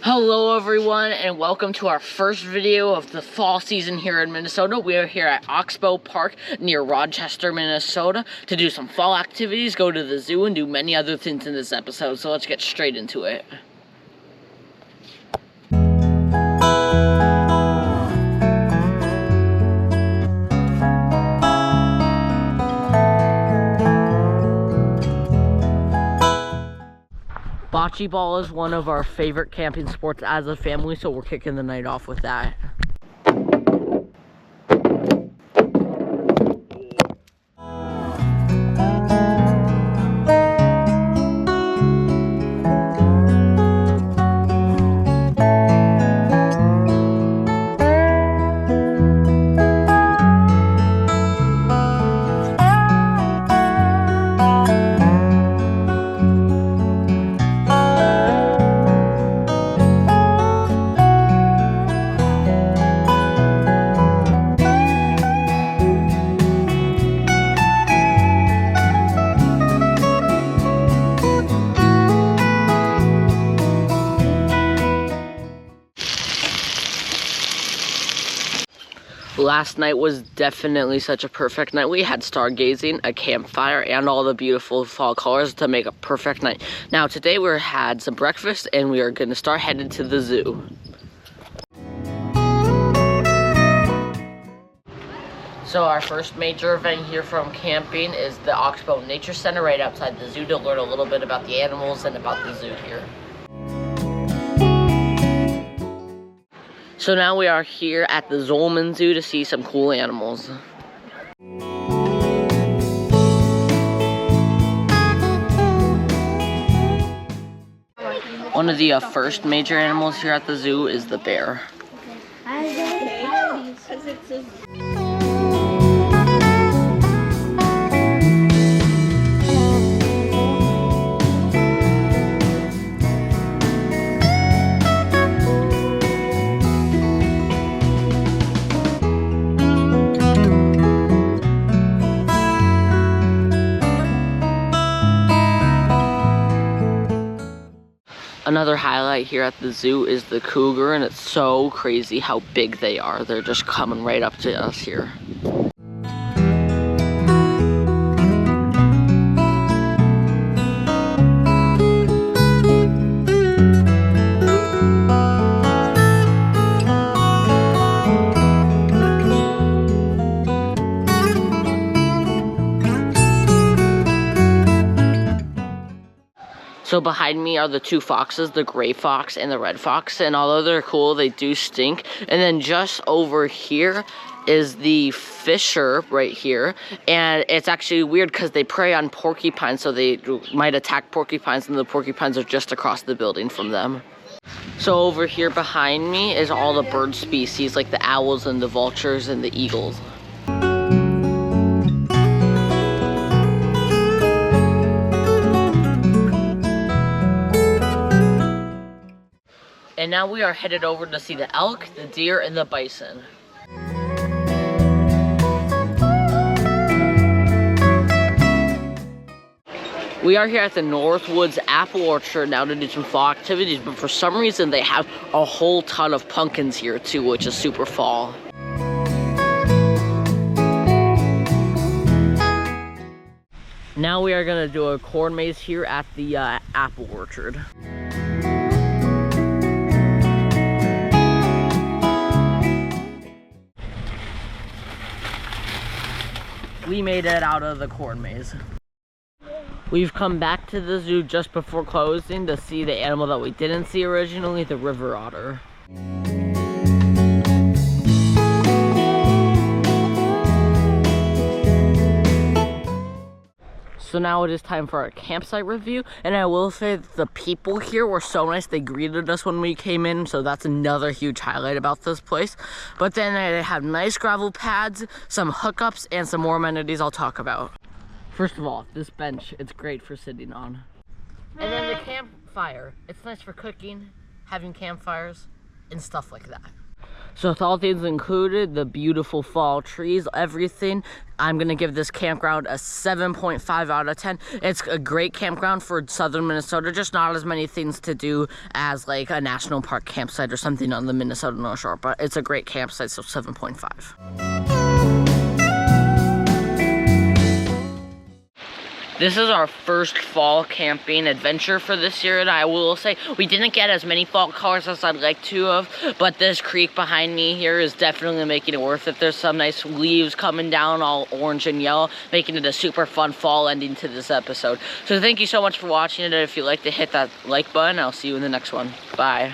Hello everyone, and welcome to our first video of the fall season here in Minnesota. We are here at Oxbow Park near Rochester, Minnesota to do some fall activities, go to the zoo, and do many other things in this episode. So let's get straight into it. Bocce ball is one of our favorite camping sports as a family, so we're kicking the night off with that. Last night was definitely such a perfect night. We had stargazing, a campfire, and all the beautiful fall colors to make a perfect night. Now today we had some breakfast and we are going to start headed to the zoo. So our first major event here from camping is the Oxbow Nature Center right outside the zoo to learn a little bit about the animals and about the zoo here. So now we are here at the Zollman Zoo to see some cool animals. One of the first major animals here at the zoo is the bear. Another highlight here at the zoo is the cougar, and it's so crazy how big they are. They're just coming right up to us here. So behind me are the two foxes, the gray fox and the red fox, and although they're cool, they do stink. And then just over here is the fisher right here, and it's actually weird because they prey on porcupines, so they might attack porcupines, and the porcupines are just across the building from them. So over here behind me is all the bird species, like the owls and the vultures and the eagles. And now we are headed over to see the elk, the deer, and the bison. We are here at the Northwoods Apple Orchard now to do some fall activities, but for some reason they have a whole ton of pumpkins here too, which is super fall. Now we are gonna do a corn maze here at the apple orchard. We made it out of the corn maze. We've come back to the zoo just before closing to see the animal that we didn't see originally, the river otter. So now it is time for our campsite review, and I will say that the people here were so nice. They greeted us when we came in, so that's another huge highlight about this place. But then they have nice gravel pads, some hookups, and some more amenities I'll talk about. First of all, this bench, it's great for sitting on. And then the campfire, it's nice for cooking, having campfires, and stuff like that. So with all things included, the beautiful fall trees, everything, I'm gonna give this campground a 7.5 out of 10. It's a great campground for southern Minnesota, just not as many things to do as like a national park campsite or something on the Minnesota North Shore, but it's a great campsite, so 7.5. This is our first fall camping adventure for this year, and I will say we didn't get as many fall colors as I'd like to have, but this creek behind me here is definitely making it worth it. There's some nice leaves coming down, all orange and yellow, making it a super fun fall ending to this episode. So thank you so much for watching it, and if you like to hit that like button, I'll see you in the next one. Bye.